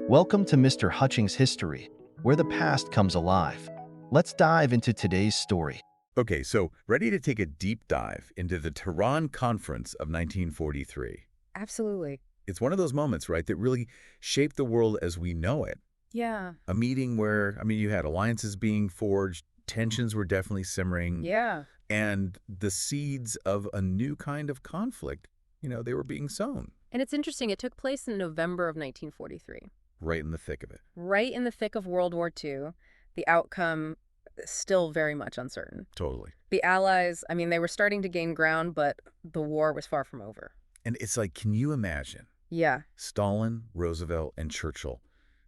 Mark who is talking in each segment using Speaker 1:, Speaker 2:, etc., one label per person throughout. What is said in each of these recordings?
Speaker 1: Welcome to Mr. Hutchings History, where the past comes alive. Let's dive into today's story.
Speaker 2: Okay, so ready to take a deep dive into the Tehran Conference of 1943.
Speaker 3: Absolutely.
Speaker 2: It's one of those moments, right, that really shaped the world as we know it.
Speaker 3: Yeah.
Speaker 2: A meeting where, you had alliances being forged, tensions were definitely simmering,
Speaker 3: Yeah.
Speaker 2: and the seeds of a new kind of conflict, they were being sown.
Speaker 3: And it's interesting, it took place in November of 1943.
Speaker 2: Right in the thick of it.
Speaker 3: Right in the thick of World War II. The outcome still very much uncertain.
Speaker 2: Totally.
Speaker 3: The Allies, they were starting to gain ground, but the war was far from over.
Speaker 2: And it's like, can you imagine?
Speaker 3: Yeah.
Speaker 2: Stalin, Roosevelt, and Churchill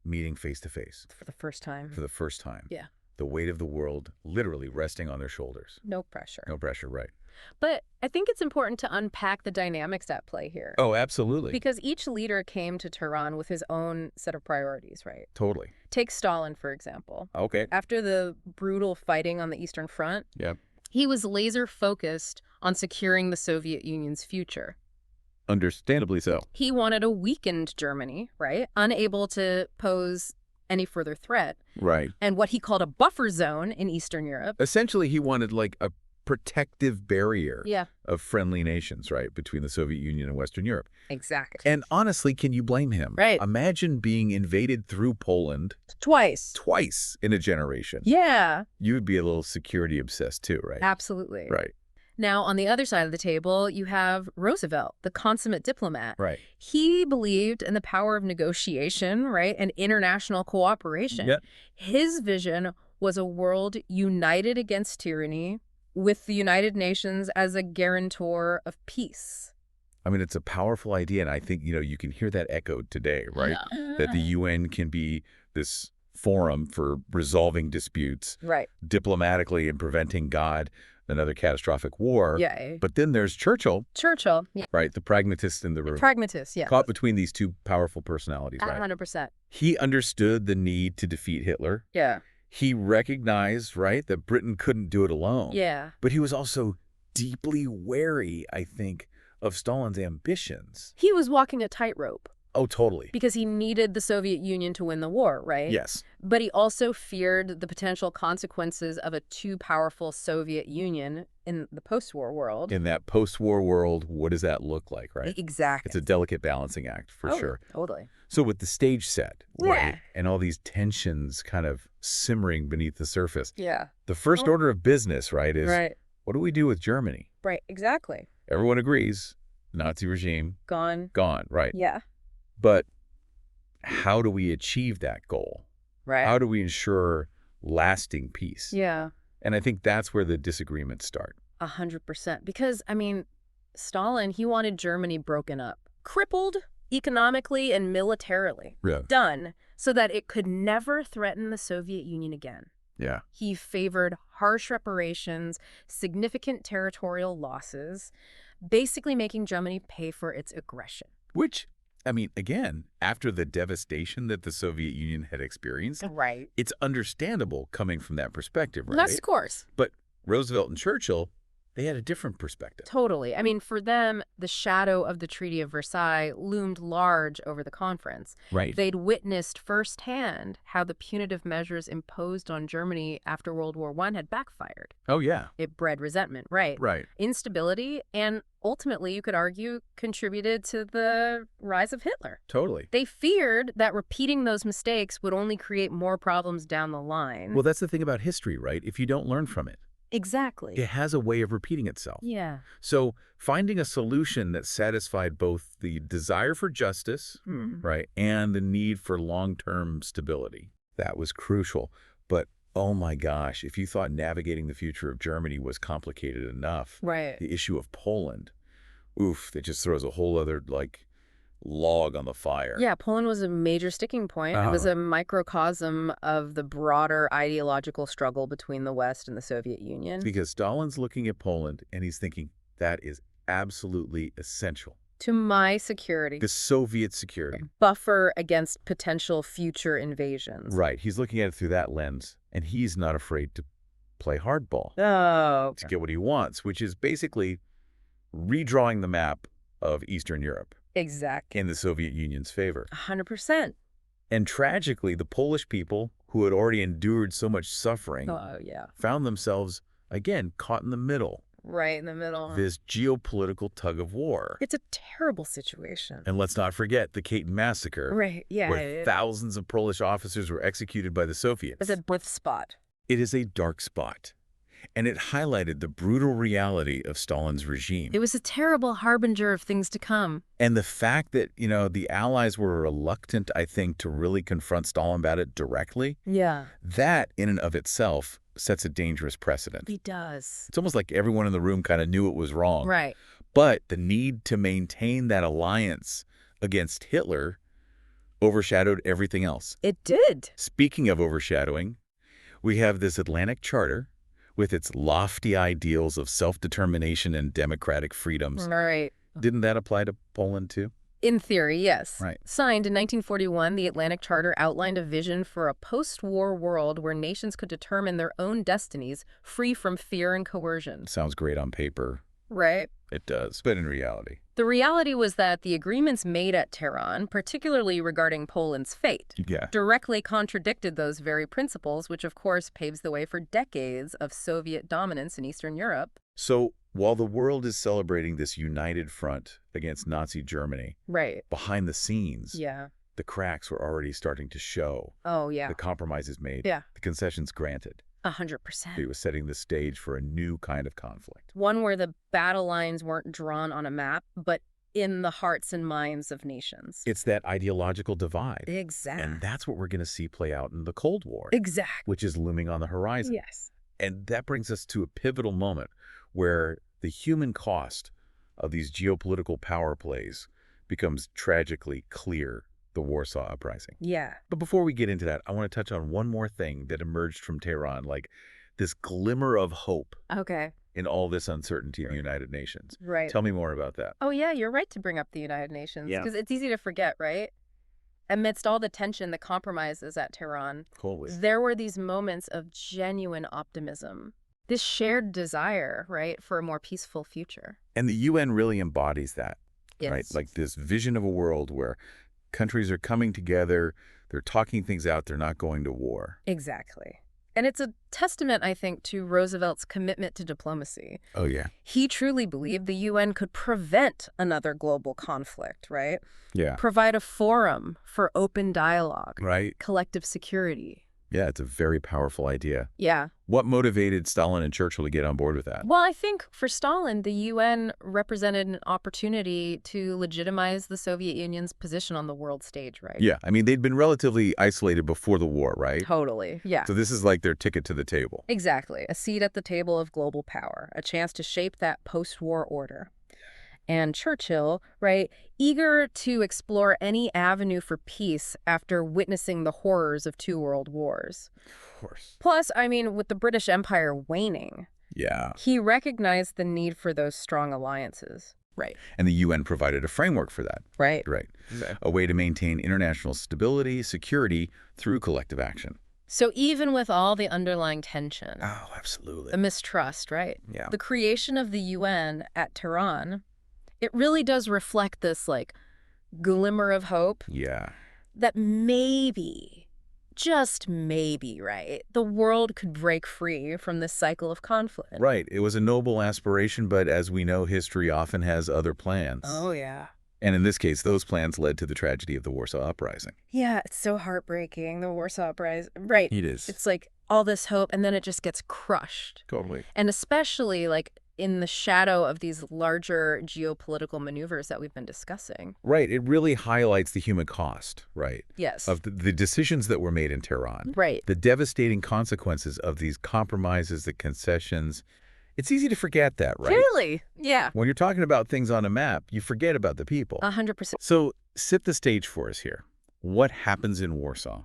Speaker 2: meeting face to face.
Speaker 3: For the first time.
Speaker 2: For the first time.
Speaker 3: Yeah.
Speaker 2: The weight of the world literally resting on their shoulders.
Speaker 3: No pressure.
Speaker 2: No pressure, right.
Speaker 3: But I think it's important to unpack the dynamics at play here.
Speaker 2: Oh, absolutely.
Speaker 3: Because each leader came to Tehran with his own set of priorities, right?
Speaker 2: Totally.
Speaker 3: Take Stalin, for example.
Speaker 2: Okay.
Speaker 3: After the brutal fighting on the Eastern Front,
Speaker 2: Yep.
Speaker 3: he was laser-focused on securing the Soviet Union's future.
Speaker 2: Understandably so.
Speaker 3: He wanted a weakened Germany, right? Unable to pose any further threat.
Speaker 2: Right.
Speaker 3: And what he called a buffer zone in Eastern Europe.
Speaker 2: Essentially, he wanted like a protective barrier
Speaker 3: of
Speaker 2: friendly nations, right, between the Soviet Union and Western Europe.
Speaker 3: Exactly.
Speaker 2: And honestly, can you blame him?
Speaker 3: Right.
Speaker 2: Imagine being invaded through Poland
Speaker 3: twice
Speaker 2: in a generation.
Speaker 3: Yeah.
Speaker 2: You would be a little security obsessed too, right?
Speaker 3: Absolutely.
Speaker 2: Right.
Speaker 3: Now, on the other side of the table, you have Roosevelt, the consummate diplomat.
Speaker 2: Right.
Speaker 3: He believed in the power of negotiation, right, and international cooperation.
Speaker 2: Yep.
Speaker 3: His vision was a world united against tyranny, with the United Nations as a guarantor of peace.
Speaker 2: It's a powerful idea, and I think, you can hear that echoed today, right? That the UN can be this forum for resolving disputes
Speaker 3: Right.
Speaker 2: diplomatically and preventing another catastrophic war.
Speaker 3: Yeah.
Speaker 2: But then there's Churchill, right? The pragmatist in the room.
Speaker 3: Pragmatist, yeah.
Speaker 2: Caught between these two powerful personalities, right?
Speaker 3: 100%.
Speaker 2: He understood the need to defeat Hitler.
Speaker 3: Yeah.
Speaker 2: He recognized, right, that Britain couldn't do it alone.
Speaker 3: Yeah.
Speaker 2: But he was also deeply wary, I think, of Stalin's ambitions.
Speaker 3: He was walking a tightrope.
Speaker 2: Oh, totally.
Speaker 3: Because he needed the Soviet Union to win the war, right?
Speaker 2: Yes.
Speaker 3: But he also feared the potential consequences of a too powerful Soviet Union in the post-war world.
Speaker 2: In that post-war world, what does that look like, right?
Speaker 3: Exactly.
Speaker 2: It's a delicate balancing act, for sure.
Speaker 3: Totally.
Speaker 2: So with the stage set,
Speaker 3: Yeah.
Speaker 2: right, and all these tensions kind of simmering beneath the surface,
Speaker 3: Yeah.
Speaker 2: the first order of business, right, is what do we do with Germany?
Speaker 3: Right, exactly.
Speaker 2: Everyone agrees, Nazi regime,
Speaker 3: Gone,
Speaker 2: right?
Speaker 3: Yeah.
Speaker 2: But how do we achieve that goal?
Speaker 3: Right.
Speaker 2: How do we ensure lasting peace?
Speaker 3: Yeah.
Speaker 2: And I think that's where the disagreements start.
Speaker 3: 100%. Because, Stalin, he wanted Germany broken up, crippled economically and militarily.
Speaker 2: Yeah.
Speaker 3: Done so that it could never threaten the Soviet Union again.
Speaker 2: Yeah.
Speaker 3: He favored harsh reparations, significant territorial losses, basically making Germany pay for its aggression.
Speaker 2: Which, again, after the devastation that the Soviet Union had experienced,
Speaker 3: Right.
Speaker 2: it's understandable coming from that perspective, right?
Speaker 3: Yes, of course.
Speaker 2: But Roosevelt and Churchill, they had a different perspective.
Speaker 3: Totally. For them, the shadow of the Treaty of Versailles loomed large over the conference.
Speaker 2: Right.
Speaker 3: They'd witnessed firsthand how the punitive measures imposed on Germany after World War I had backfired.
Speaker 2: Oh, yeah.
Speaker 3: It bred resentment, right?
Speaker 2: Right.
Speaker 3: Instability, and ultimately, you could argue, contributed to the rise of Hitler.
Speaker 2: Totally.
Speaker 3: They feared that repeating those mistakes would only create more problems down the line.
Speaker 2: Well, that's the thing about history, right? If you don't learn from it,
Speaker 3: Exactly.
Speaker 2: it has a way of repeating itself.
Speaker 3: Yeah.
Speaker 2: So finding a solution that satisfied both the desire for justice, right, and the need for long-term stability, that was crucial. But oh my gosh, if you thought navigating the future of Germany was complicated enough,
Speaker 3: Right.
Speaker 2: the issue of Poland, that just throws a whole other, log on the fire.
Speaker 3: Yeah, Poland was a major sticking point. It was a microcosm of the broader ideological struggle between the West and the Soviet Union.
Speaker 2: Because Stalin's looking at Poland and he's thinking, that is absolutely essential.
Speaker 3: To my security.
Speaker 2: The Soviet security.
Speaker 3: Buffer against potential future invasions.
Speaker 2: Right. He's looking at it through that lens, and he's not afraid to play hardball to get what he wants, which is basically redrawing the map of Eastern Europe.
Speaker 3: Exactly.
Speaker 2: In the Soviet Union's favor.
Speaker 3: 100%.
Speaker 2: And tragically, the Polish people, who had already endured so much suffering,
Speaker 3: Oh, yeah.
Speaker 2: found themselves, again, caught in the middle.
Speaker 3: Right in the middle.
Speaker 2: This geopolitical tug of war.
Speaker 3: It's a terrible situation.
Speaker 2: And let's not forget the Katyn massacre,
Speaker 3: Right, yeah.
Speaker 2: where thousands of Polish officers were executed by the Soviets.
Speaker 3: It's a death spot.
Speaker 2: It is a dark spot, and it highlighted the brutal reality of Stalin's regime.
Speaker 3: It was a terrible harbinger of things to come.
Speaker 2: And the fact that, the Allies were reluctant, I think, to really confront Stalin about it directly,
Speaker 3: Yeah.
Speaker 2: that in and of itself sets a dangerous precedent.
Speaker 3: It does.
Speaker 2: It's almost like everyone in the room kind of knew it was wrong.
Speaker 3: Right.
Speaker 2: But the need to maintain that alliance against Hitler overshadowed everything else.
Speaker 3: It did.
Speaker 2: Speaking of overshadowing, we have this Atlantic Charter with its lofty ideals of self-determination and democratic freedoms.
Speaker 3: Right.
Speaker 2: Didn't that apply to Poland too?
Speaker 3: In theory, yes.
Speaker 2: Right.
Speaker 3: Signed in 1941, the Atlantic Charter outlined a vision for a post-war world where nations could determine their own destinies free from fear and coercion.
Speaker 2: Sounds great on paper.
Speaker 3: Right.
Speaker 2: It does. But in reality.
Speaker 3: The reality was that the agreements made at Tehran, particularly regarding Poland's fate,
Speaker 2: Yeah.
Speaker 3: directly contradicted those very principles, which of course paves the way for decades of Soviet dominance in Eastern Europe.
Speaker 2: So while the world is celebrating this united front against Nazi Germany,
Speaker 3: Right.
Speaker 2: behind the scenes,
Speaker 3: Yeah.
Speaker 2: the cracks were already starting to show.
Speaker 3: Oh, yeah.
Speaker 2: The compromises made,
Speaker 3: Yeah.
Speaker 2: the concessions granted.
Speaker 3: 100%.
Speaker 2: It was setting the stage for a new kind of conflict.
Speaker 3: One where the battle lines weren't drawn on a map, but in the hearts and minds of nations.
Speaker 2: It's that ideological divide.
Speaker 3: Exactly.
Speaker 2: And that's what we're going to see play out in the Cold War,
Speaker 3: Exactly.
Speaker 2: which is looming on the horizon.
Speaker 3: Yes.
Speaker 2: And that brings us to a pivotal moment where the human cost of these geopolitical power plays becomes tragically clear, the Warsaw Uprising.
Speaker 3: Yeah.
Speaker 2: But before we get into that, I want to touch on one more thing that emerged from Tehran, like this glimmer of hope
Speaker 3: Okay.
Speaker 2: in all this uncertainty in the United Nations.
Speaker 3: Right.
Speaker 2: Tell me more about that.
Speaker 3: Oh, yeah, you're right to bring up the United Nations.
Speaker 2: Yeah.
Speaker 3: Because it's easy to forget, right? Amidst all the tension, the compromises at Tehran,
Speaker 2: Totally.
Speaker 3: there were these moments of genuine optimism. This shared desire, right, for a more peaceful future.
Speaker 2: And the UN really embodies that,
Speaker 3: Yes.
Speaker 2: right? Like this vision of a world where countries are coming together, they're talking things out, they're not going to war.
Speaker 3: Exactly. And it's a testament, I think, to Roosevelt's commitment to diplomacy.
Speaker 2: Oh, yeah.
Speaker 3: He truly believed the UN could prevent another global conflict, right?
Speaker 2: Yeah.
Speaker 3: Provide a forum for open dialogue,
Speaker 2: Right?
Speaker 3: collective security.
Speaker 2: Yeah, it's a very powerful idea.
Speaker 3: Yeah.
Speaker 2: What motivated Stalin and Churchill to get on board with that?
Speaker 3: Well, I think for Stalin, the UN represented an opportunity to legitimize the Soviet Union's position on the world stage, right?
Speaker 2: Yeah, I mean, they'd been relatively isolated before the war, right?
Speaker 3: Totally. Yeah.
Speaker 2: So this is like their ticket to the table.
Speaker 3: Exactly. A seat at the table of global power, a chance to shape that post-war order. And Churchill, right, eager to explore any avenue for peace after witnessing the horrors of 2 world wars.
Speaker 2: Of course.
Speaker 3: Plus, I mean, with the British Empire waning,
Speaker 2: Yeah.
Speaker 3: he recognized the need for those strong alliances. Right.
Speaker 2: And the UN provided a framework for that.
Speaker 3: Right.
Speaker 2: Right. A way to maintain international stability, security through collective action.
Speaker 3: So even with all the underlying tension,
Speaker 2: Oh, absolutely.
Speaker 3: the mistrust, right?
Speaker 2: Yeah.
Speaker 3: The creation of the UN at Tehran, it really does reflect this, like, glimmer of hope
Speaker 2: Yeah.
Speaker 3: that maybe, just maybe, right, the world could break free from this cycle of conflict.
Speaker 2: Right. It was a noble aspiration, but as we know, history often has other plans.
Speaker 3: Oh, yeah.
Speaker 2: And in this case, those plans led to the tragedy of the Warsaw Uprising.
Speaker 3: Yeah, it's so heartbreaking, the Warsaw Uprising. Right.
Speaker 2: It is.
Speaker 3: It's like all this hope, and then it just gets crushed.
Speaker 2: Totally.
Speaker 3: And especially, like, in the shadow of these larger geopolitical maneuvers that we've been discussing.
Speaker 2: Right. It really highlights the human cost, right,
Speaker 3: Yes.
Speaker 2: of the decisions that were made in Tehran.
Speaker 3: Right.
Speaker 2: The devastating consequences of these compromises, the concessions. It's easy to forget that, right?
Speaker 3: Really? Yeah.
Speaker 2: When you're talking about things on a map, you forget about the people.
Speaker 3: 100%.
Speaker 2: So set the stage for us here. What happens in Warsaw?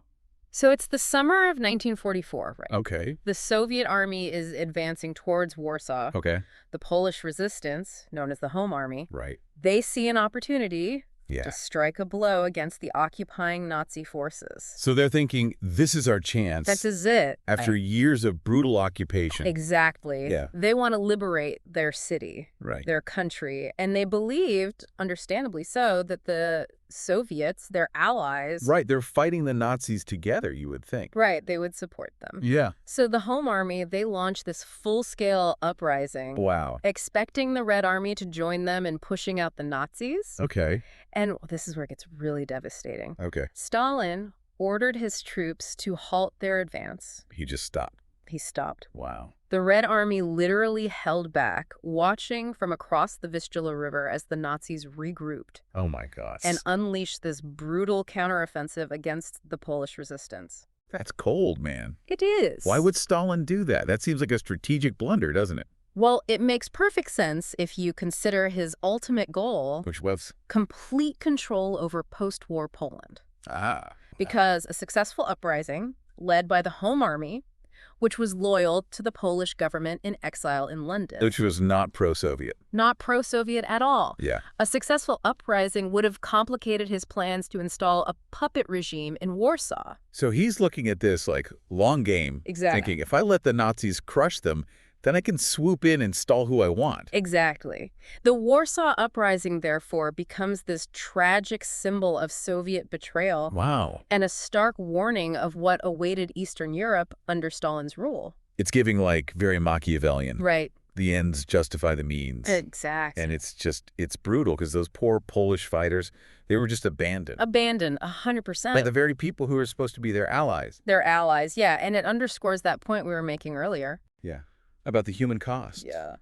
Speaker 3: So it's the summer of 1944, right?
Speaker 2: Okay.
Speaker 3: The Soviet army is advancing towards Warsaw.
Speaker 2: Okay.
Speaker 3: The Polish resistance, known as the Home Army,
Speaker 2: Right.
Speaker 3: they see an opportunity
Speaker 2: Yeah.
Speaker 3: to strike a blow against the occupying Nazi forces.
Speaker 2: So they're thinking, this is our chance.
Speaker 3: That is it.
Speaker 2: After years of brutal occupation.
Speaker 3: Exactly.
Speaker 2: Yeah.
Speaker 3: They want to liberate their city,
Speaker 2: Right.
Speaker 3: their country, and they believed, understandably so, that the Soviets, their allies.
Speaker 2: Right, they're fighting the Nazis together, you would think.
Speaker 3: Right, they would support them.
Speaker 2: Yeah.
Speaker 3: So the Home Army, they launched this full-scale uprising,
Speaker 2: Wow.
Speaker 3: expecting the Red Army to join them in pushing out the Nazis.
Speaker 2: Okay.
Speaker 3: And this is where it gets really devastating.
Speaker 2: Okay.
Speaker 3: Stalin ordered his troops to halt their advance.
Speaker 2: He just stopped.
Speaker 3: He stopped.
Speaker 2: Wow.
Speaker 3: The Red Army literally held back, watching from across the Vistula River as the Nazis regrouped
Speaker 2: Oh my gosh.
Speaker 3: and unleashed this brutal counteroffensive against the Polish resistance.
Speaker 2: That's cold, man.
Speaker 3: It is.
Speaker 2: Why would Stalin do that? That seems like a strategic blunder, doesn't it?
Speaker 3: Well, it makes perfect sense if you consider his ultimate goal,
Speaker 2: Which was?
Speaker 3: complete control over post-war Poland.
Speaker 2: Ah.
Speaker 3: Because a successful uprising, led by the Home Army, which was loyal to the Polish government in exile in London.
Speaker 2: Which was not pro-Soviet.
Speaker 3: Not pro-Soviet at all.
Speaker 2: Yeah.
Speaker 3: A successful uprising would have complicated his plans to install a puppet regime in Warsaw.
Speaker 2: So he's looking at this like long game,
Speaker 3: Exactly.
Speaker 2: thinking if I let the Nazis crush them, then I can swoop in and install who I want.
Speaker 3: Exactly. The Warsaw Uprising, therefore, becomes this tragic symbol of Soviet betrayal
Speaker 2: Wow.
Speaker 3: and a stark warning of what awaited Eastern Europe under Stalin's rule.
Speaker 2: It's giving like very Machiavellian.
Speaker 3: Right.
Speaker 2: The ends justify the means.
Speaker 3: Exactly.
Speaker 2: And it's brutal because those poor Polish fighters, they were just abandoned.
Speaker 3: Abandoned, 100%.
Speaker 2: By the very people who are supposed to be their allies.
Speaker 3: Their allies, yeah. And it underscores that point we were making earlier.
Speaker 2: Yeah. About the human cost.
Speaker 3: Yeah.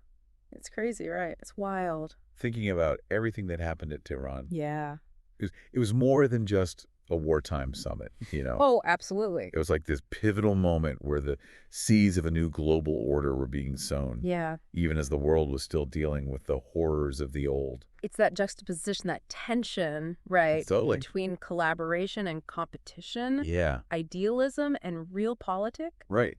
Speaker 3: It's crazy, right? It's wild.
Speaker 2: Thinking about everything that happened at Tehran.
Speaker 3: Yeah.
Speaker 2: It was more than just a wartime summit, you know?
Speaker 3: Oh, absolutely.
Speaker 2: It was like this pivotal moment where the seeds of a new global order were being sown.
Speaker 3: Yeah.
Speaker 2: Even as the world was still dealing with the horrors of the old.
Speaker 3: It's that juxtaposition, that tension, right?
Speaker 2: Totally.
Speaker 3: Between collaboration and competition,
Speaker 2: Yeah.
Speaker 3: idealism and realpolitik.
Speaker 2: Right.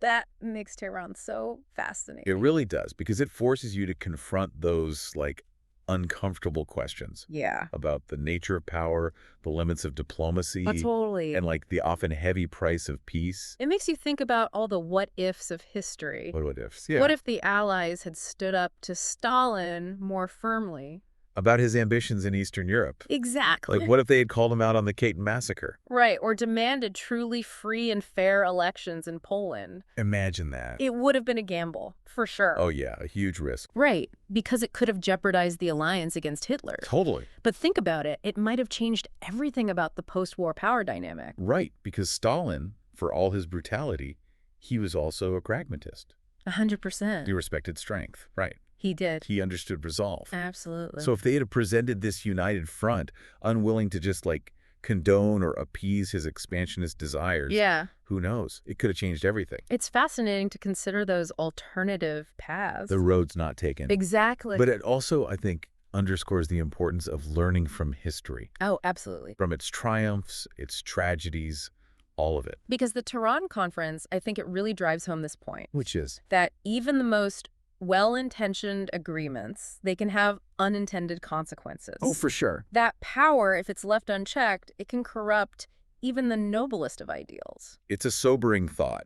Speaker 3: That makes Tehran so fascinating.
Speaker 2: It really does, because it forces you to confront those, like, uncomfortable questions.
Speaker 3: Yeah.
Speaker 2: About the nature of power, the limits of diplomacy.
Speaker 3: Totally.
Speaker 2: And, like, the often heavy price of peace.
Speaker 3: It makes you think about all the what-ifs of history.
Speaker 2: What ifs? Yeah.
Speaker 3: What if the Allies had stood up to Stalin more firmly?
Speaker 2: About his ambitions in Eastern Europe.
Speaker 3: Exactly.
Speaker 2: Like, what if they had called him out on the Katyn massacre?
Speaker 3: Right, or demanded truly free and fair elections in Poland.
Speaker 2: Imagine that.
Speaker 3: It would have been a gamble, for sure.
Speaker 2: Oh, yeah, a huge risk.
Speaker 3: Right, because it could have jeopardized the alliance against Hitler.
Speaker 2: Totally.
Speaker 3: But think about it, it might have changed everything about the post-war power dynamic.
Speaker 2: Right, because Stalin, for all his brutality, he was also a pragmatist.
Speaker 3: 100%.
Speaker 2: He respected strength, right.
Speaker 3: He did.
Speaker 2: He understood resolve.
Speaker 3: Absolutely.
Speaker 2: So if they had presented this united front, unwilling to just, like, condone or appease his expansionist desires,
Speaker 3: yeah.
Speaker 2: Who knows? It could have changed everything.
Speaker 3: It's fascinating to consider those alternative paths.
Speaker 2: The road's not taken.
Speaker 3: Exactly.
Speaker 2: But it also, I think, underscores the importance of learning from history.
Speaker 3: Oh, absolutely.
Speaker 2: From its triumphs, its tragedies, all of it.
Speaker 3: Because the Tehran Conference, I think it really drives home this point.
Speaker 2: Which is?
Speaker 3: That even the most well-intentioned agreements, they can have unintended consequences.
Speaker 2: Oh, for sure.
Speaker 3: That power, if it's left unchecked, it can corrupt even the noblest of ideals.
Speaker 2: It's a sobering thought,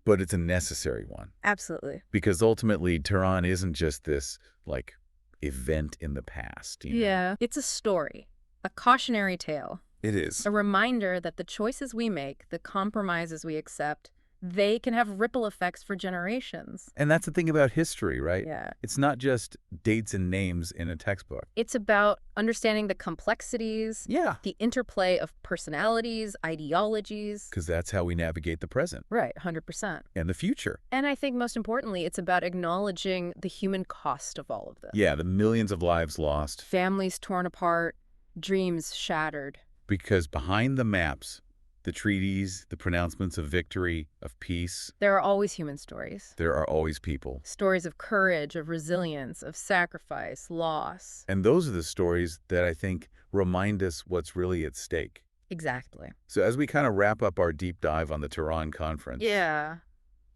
Speaker 2: but it's a necessary one.
Speaker 3: Absolutely.
Speaker 2: Because ultimately, Tehran isn't just this, like, event in the past. You know?
Speaker 3: Yeah. It's a story, a cautionary tale.
Speaker 2: It is.
Speaker 3: A reminder that the choices we make, the compromises we accept, they can have ripple effects for generations.
Speaker 2: And that's the thing about history, right?
Speaker 3: Yeah.
Speaker 2: It's not just dates and names in a textbook.
Speaker 3: It's about understanding the complexities,
Speaker 2: Yeah.
Speaker 3: the interplay of personalities, ideologies.
Speaker 2: Because that's how we navigate the present.
Speaker 3: Right, 100%.
Speaker 2: And the future.
Speaker 3: And I think most importantly, it's about acknowledging the human cost of all of this.
Speaker 2: Yeah, the millions of lives lost.
Speaker 3: Families torn apart, dreams shattered.
Speaker 2: Because behind the maps, the treaties, the pronouncements of victory, of peace,
Speaker 3: there are always human stories.
Speaker 2: There are always people.
Speaker 3: Stories of courage, of resilience, of sacrifice, loss.
Speaker 2: And those are the stories that I think remind us what's really at stake.
Speaker 3: Exactly.
Speaker 2: So as we kind of wrap up our deep dive on the Tehran Conference,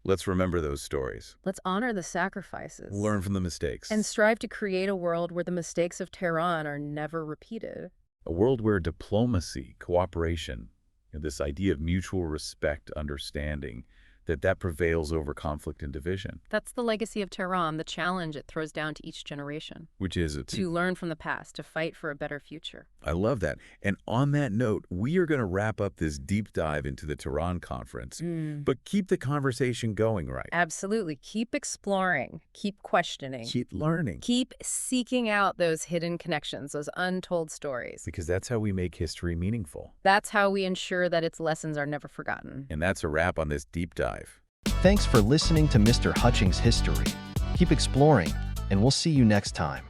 Speaker 2: let's remember those stories.
Speaker 3: Let's honor the sacrifices.
Speaker 2: Learn from the mistakes.
Speaker 3: And strive to create a world where the mistakes of Tehran are never repeated.
Speaker 2: A world where diplomacy, cooperation, this idea of mutual respect, understanding, that prevails over conflict and division.
Speaker 3: That's the legacy of Tehran, the challenge it throws down to each generation.
Speaker 2: Which is
Speaker 3: To learn from the past, to fight for a better future.
Speaker 2: I love that. And on that note, we are going to wrap up this deep dive into the Tehran Conference, but keep the conversation going, right?
Speaker 3: Absolutely. Keep exploring. Keep questioning.
Speaker 2: Keep learning.
Speaker 3: Keep seeking out those hidden connections, those untold stories.
Speaker 2: Because that's how we make history meaningful.
Speaker 3: That's how we ensure that its lessons are never forgotten.
Speaker 2: And that's a wrap on this deep dive.
Speaker 1: Thanks for listening to Mr. Hutchings History. Keep exploring, and we'll see you next time.